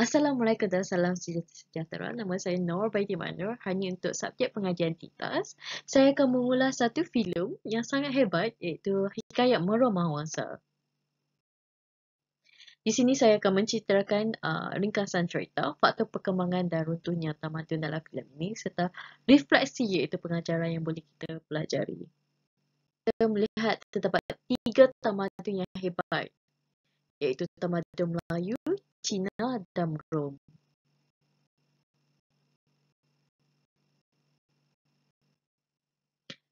Assalamualaikum dan salam sejahtera. Nama saya Nur Baiti Manur. Hanya untuk subjek pengajian TITAS, saya akan mengulas satu filem yang sangat hebat iaitu Hikayat Merah Mahawangsa. Di sini saya akan menceritakan ringkasan cerita, faktor perkembangan dan runtuhnya tamadun dalam filem ini serta refleksi iaitu pengajaran yang boleh kita pelajari. Kita melihat terdapat 3 tamadun yang hebat iaitu tamadun Melayu, Cina dan Rom.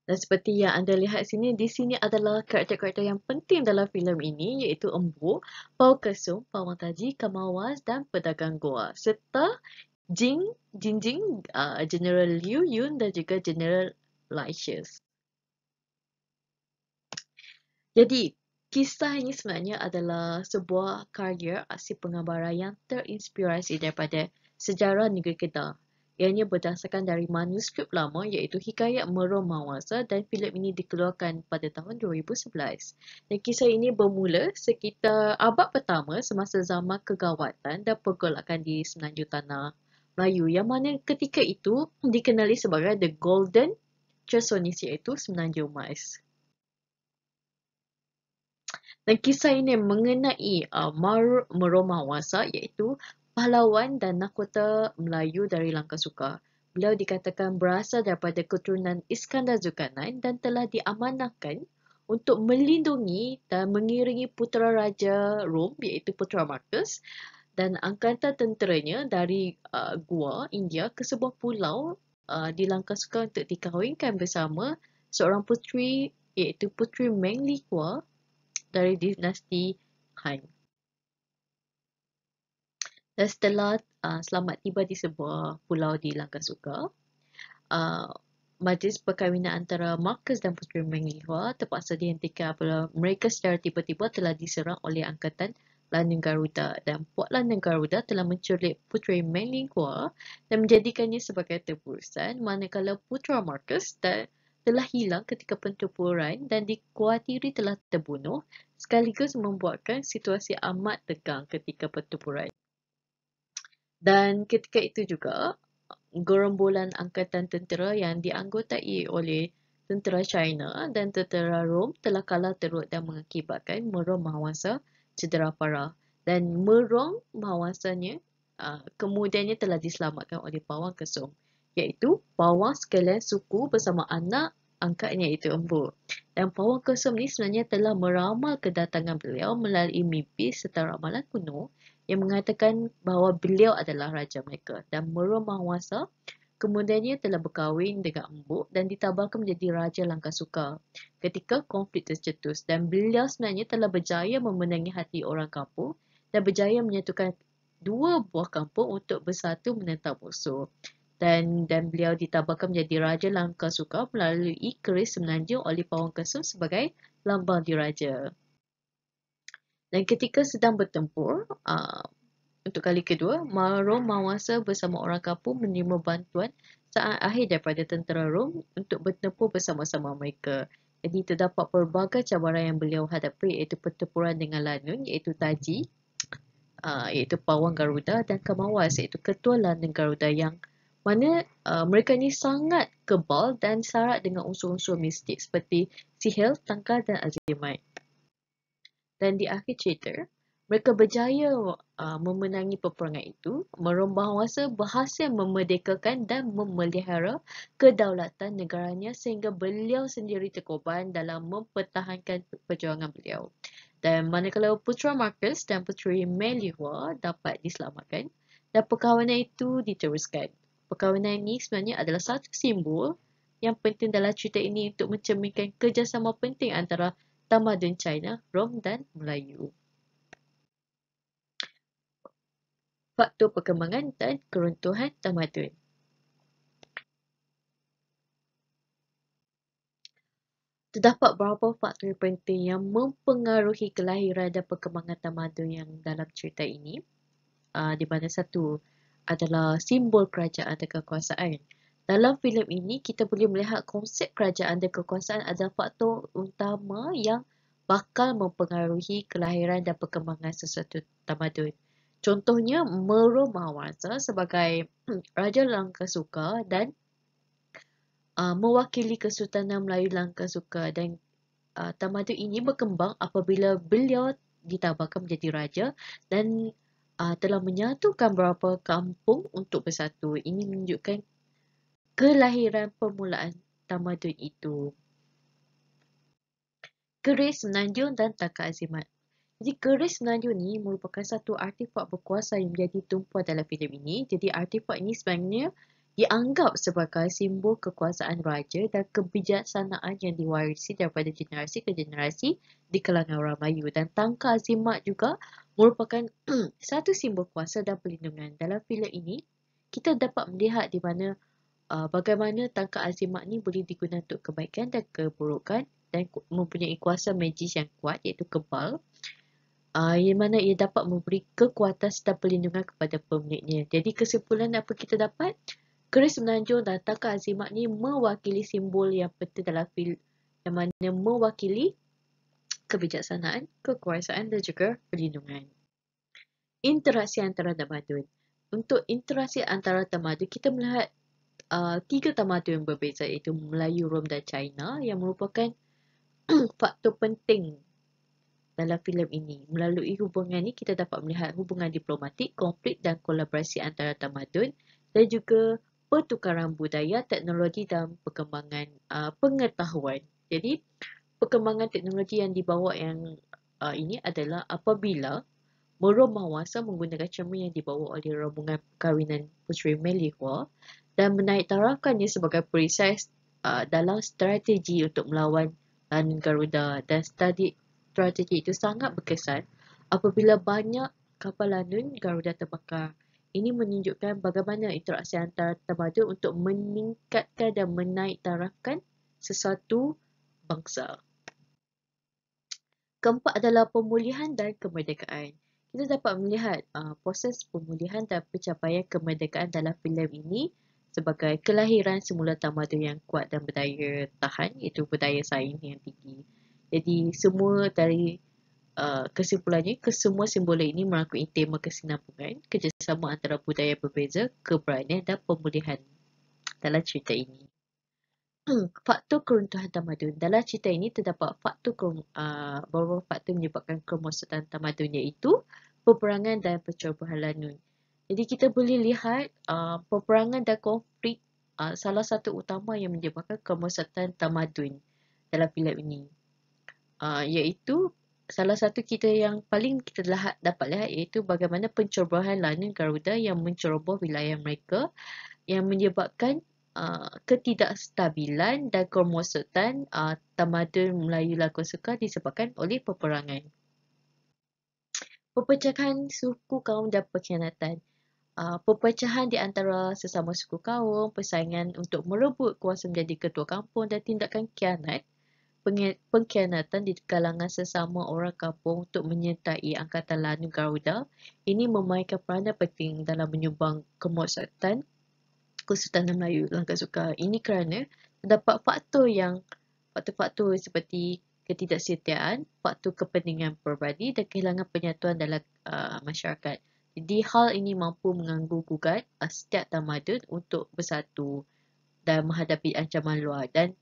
Dan seperti yang anda lihat di sini adalah karakter-karakter yang penting dalam filem ini iaitu Embu, Pau Kesum, Pawang Taji, Kamawas dan Pedagang Goa serta Jinjing, General Liu Yun dan juga General Laicious. Jadi, kisah ini sebenarnya adalah sebuah karya aksi penggambaran yang terinspirasi daripada sejarah negeri Kedah. Ianya berdasarkan dari manuskrip lama iaitu Hikayat Merah Mahawangsa dan filem ini dikeluarkan pada tahun 2011. Dan kisah ini bermula sekitar abad pertama semasa zaman kegawatan dan pergolakan di Semenanjung Tanah Melayu yang mana ketika itu dikenali sebagai The Golden Chersonese iaitu Semenanjung Emas. Dan kisah ini mengenai Merah Mahawangsa iaitu pahlawan dan nahkota Melayu dari Langkasuka. Beliau dikatakan berasal daripada keturunan Iskandar Zulkarnain dan telah diamanahkan untuk melindungi dan mengiringi putera Raja Rom iaitu Putera Marcus dan angkatan tenteranya dari Goa, India ke sebuah pulau di Langkasuka untuk dikahwinkan bersama seorang puteri iaitu Puteri Meng Lihua dari dinasti Han. Dan setelah selamat tiba di sebuah pulau di Langkasuka, majlis perkahwinan antara Marcus dan Puteri Meng Lihua terpaksa dihentikan apabila mereka secara tiba-tiba telah diserang oleh angkatan London Garuda dan Puak London Garuda telah menculik Puteri Meng Lihua dan menjadikannya sebagai tebusan manakala Putera Marcus telah hilang ketika pertempuran dan dikuatiri telah terbunuh sekaligus membuatkan situasi amat tegang ketika pertempuran. Dan ketika itu juga, gerombolan angkatan tentera yang dianggotai oleh tentera China dan tentera Rom telah kalah teruk dan mengakibatkan Merah Mahawangsa cedera parah. Dan Merah Mahawangsanya kemudiannya telah diselamatkan oleh Pawang Kesum, iaitu pawang sekalian suku bersama anak angkatnya iaitu Embu. Dan Pawang Kesum ni sebenarnya telah meramal kedatangan beliau melalui mimpi serta ramalan kuno yang mengatakan bahawa beliau adalah raja mereka. Dan Merah Mahawangsa kemudiannya telah berkahwin dengan Embu dan ditabarkan menjadi Raja Langkasuka ketika konflik tercetus. Dan beliau sebenarnya telah berjaya memenangi hati orang kampung dan berjaya menyatukan dua buah kampung untuk bersatu menentang musuh. Dan beliau ditabarkan menjadi Raja Langkasuka melalui keris semenanjung oleh Pawang Kesum sebagai lambang diraja. Dan ketika sedang bertempur, untuk kali kedua, Merah Mahawangsa bersama orang kampung menerima bantuan saat akhir daripada tentera Rom untuk bertempur bersama-sama mereka. Jadi terdapat pelbagai cabaran yang beliau hadapi iaitu pertempuran dengan Lanun iaitu Taji, iaitu Pawang Garuda dan Kamawas iaitu Ketua London Garuda yang mana mereka ni sangat kebal dan syarat dengan unsur-unsur mistik seperti sihir, tangkal dan azimat. Dan di akhir cerita, mereka berjaya memenangi peperangan itu. Merah Mahawangsa berhasil memerdekakan dan memelihara kedaulatan negaranya sehingga beliau sendiri terkorban dalam mempertahankan perjuangan beliau. Dan manakala Putera Marcus dan Puteri Meng Lihua dapat diselamatkan dan perkahwinan itu diteruskan. Perkahwinan ini sebenarnya adalah satu simbol yang penting dalam cerita ini untuk mencerminkan kerjasama penting antara tamadun China, Rom dan Melayu. Faktor perkembangan dan keruntuhan tamadun. Terdapat beberapa faktor penting yang mempengaruhi kelahiran dan perkembangan tamadun yang dalam cerita ini. Di mana satu adalah simbol kerajaan dan kekuasaan. Dalam filem ini, kita boleh melihat konsep kerajaan dan kekuasaan adalah faktor utama yang bakal mempengaruhi kelahiran dan perkembangan sesuatu tamadun. Contohnya Mero Mahawangsa sebagai Raja Langkasuka dan mewakili Kesultanan Melayu Langkasuka, dan tamadun ini berkembang apabila beliau ditabarkan menjadi raja dan telah menyatukan beberapa kampung untuk bersatu. Ini menunjukkan kelahiran permulaan tamadun itu. Keris Menanjung dan Takat Azimat. Jadi keris Menanjung ni merupakan satu artefak berkuasa yang menjadi tumpuan dalam filem ini. Jadi artefak ini sebenarnya dianggap sebagai simbol kekuasaan raja dan kebijaksanaan yang diwarisi daripada generasi ke generasi di kalangan orang Melayu. Dan Tangka Azimat juga merupakan satu simbol kuasa dan perlindungan. Dalam filem ini, kita dapat melihat di mana bagaimana Tangka Azimat ni boleh digunakan untuk kebaikan dan keburukan dan mempunyai kuasa magis yang kuat iaitu kebal, yang mana ia dapat memberi kekuatan serta perlindungan kepada pemiliknya. Jadi kesimpulan apa kita dapat? Keris Menanjung dan Tangka Azimat ni mewakili simbol yang penting dalam filem, yang mana mewakili kebijaksanaan, kekuasaan dan juga perlindungan. Interaksi antara tamadun. Untuk interaksi antara tamadun, kita melihat 3 tamadun yang berbeza iaitu Melayu, Rom dan China yang merupakan faktor penting dalam filem ini. Melalui hubungan ini kita dapat melihat hubungan diplomatik, konflik dan kolaborasi antara tamadun dan juga pertukaran budaya, teknologi dan perkembangan pengetahuan. Jadi perkembangan teknologi yang dibawa yang ini adalah apabila Mero Mahawangsa menggunakan cermin yang dibawa oleh rombongan perkahwinan Puteri Melihua dan menaik tarafkannya sebagai perisai dalam strategi untuk melawan Lanun Garuda, dan strategi itu sangat berkesan apabila banyak kapal Lanun Garuda terbakar. Ini menunjukkan bagaimana interaksi antara tamadun untuk meningkatkan dan menaik tarafkan sesuatu bangsa. Keempat adalah pemulihan dan kemerdekaan. Kita dapat melihat proses pemulihan dan pencapaian kemerdekaan dalam filem ini sebagai kelahiran semula tamadun yang kuat dan berdaya tahan, iaitu berdaya saing yang tinggi. Jadi semua dari kesimpulannya, kesemua simbol ini merangkumi tema kesinambungan, kerjasama antara budaya berbeza, keberanian dan pemulihan dalam cerita ini. Faktor keruntuhan tamadun. Dalam cerita ini terdapat beberapa faktor menyebabkan kerosakan tamadun, iaitu peperangan dan pencerobohan Lanun. Jadi kita boleh lihat peperangan dan konflik salah satu utama yang menyebabkan kerosakan tamadun dalam filem ini. Iaitu salah satu kita yang paling kita dapat lihat iaitu bagaimana pencerobohan Lanun Garuda yang menceroboh wilayah mereka yang menyebabkan ketidakstabilan dan kerosakan tamadun Melayu Langkasuka disebabkan oleh peperangan. Perpecahan suku kaum dan pengkhianatan. Perpecahan di antara sesama suku kaum, persaingan untuk merebut kuasa menjadi ketua kampung dan tindakan khianat, pengkhianatan di kalangan sesama orang kampung untuk menyertai Angkatan Lanun Garuda ini memainkan peranan penting dalam menyumbang kerosakan Kesultanan Melayu Langkasuka. Ini kerana terdapat faktor-faktor seperti ketidaksetiaan, faktor kepentingan peribadi dan kehilangan penyatuan dalam masyarakat. Jadi hal ini mampu mengganggu gugat setiap tamadun untuk bersatu dan menghadapi ancaman luar, dan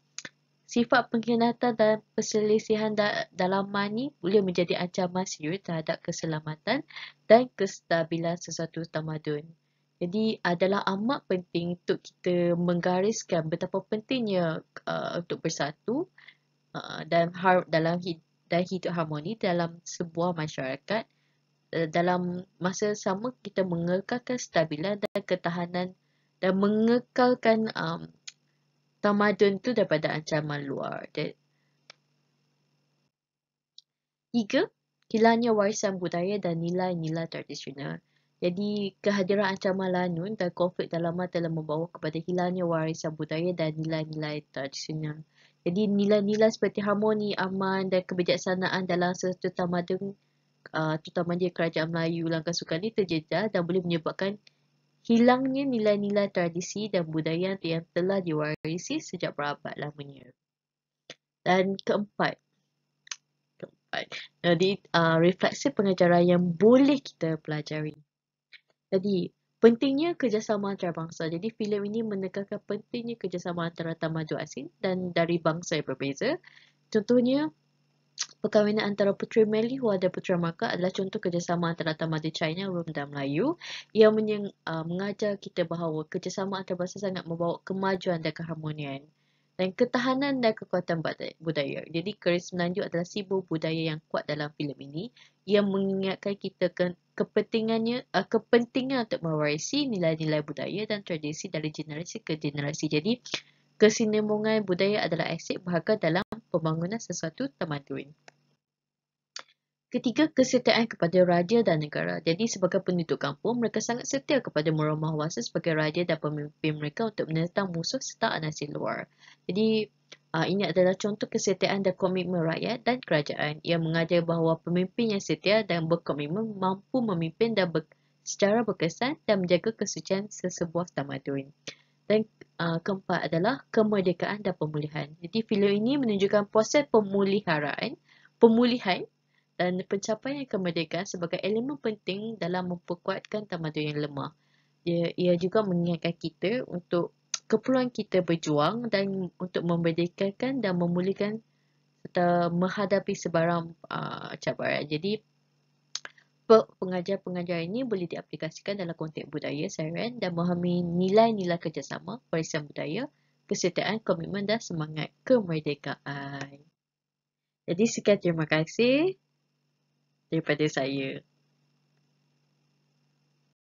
sifat pengkhianatan dan perselisihan dalam ni boleh menjadi ancaman serius terhadap keselamatan dan kestabilan sesuatu tamadun. Jadi adalah amat penting untuk kita menggariskan betapa pentingnya untuk bersatu dan hidup harmoni dalam sebuah masyarakat. Dalam masa sama kita mengekalkan stabilan dan ketahanan dan mengekalkan tamadun tu daripada ancaman luar. Tiga, hilangnya warisan budaya dan nilai-nilai tradisional. Jadi, kehadiran ancaman Lanun dan konflik dalaman telah membawa kepada hilangnya warisan budaya dan nilai-nilai tradisional. Jadi, nilai-nilai seperti harmoni, aman dan kebijaksanaan dalam satu tamadun, terutamanya kerajaan Melayu Langkasuka ini terjejas dan boleh menyebabkan hilangnya nilai-nilai tradisi dan budaya yang telah diwarisi sejak berabad lamanya. Dan keempat, jadi refleksi pengajaran yang boleh kita pelajari. Jadi, pentingnya kerjasama antarabangsa. Jadi, filem ini menekankan pentingnya kerjasama antara tamadun asing dan dari bangsa yang berbeza. Contohnya, perkahwinan antara Puteri Melihua dan Putera Melaka adalah contoh kerjasama antara tamadun China, Rom dan Melayu yang mengajar kita bahawa kerjasama antarabangsa sangat membawa kemajuan dan keharmonian dan ketahanan dan kekuatan budaya. Jadi keris Menanjung adalah simbol budaya yang kuat dalam filem ini yang mengingatkan kita kepentingan untuk mewarisi nilai-nilai budaya dan tradisi dari generasi ke generasi. Jadi kesinambungan budaya adalah aset berharga dalam pembangunan sesuatu tamadun. Ketiga, kesetiaan kepada raja dan negara. Jadi sebagai penduduk kampung, mereka sangat setia kepada Muramawasa sebagai raja dan pemimpin mereka untuk menentang musuh serta anasir luar. Jadi ini adalah contoh kesetiaan dan komitmen rakyat dan kerajaan yang mengajar bahawa pemimpin yang setia dan berkomitmen mampu memimpin dan secara berkesan dan menjaga kesucian sesebuah tamadun. Dan keempat adalah kemerdekaan dan pemulihan. Jadi filem ini menunjukkan proses pemulihan dan pencapaian kemerdekaan sebagai elemen penting dalam memperkuatkan tamadun yang lemah. Ia juga mengingatkan kita untuk keperluan kita berjuang dan untuk memerdekakan dan memulihkan serta menghadapi sebarang cabaran. Jadi pengajar-pengajar ini boleh diaplikasikan dalam konteks budaya seharian dan memahami nilai-nilai kerjasama, warisan budaya, kesetiaan, komitmen dan semangat kemerdekaan. Jadi sekian terima kasih daripada saya.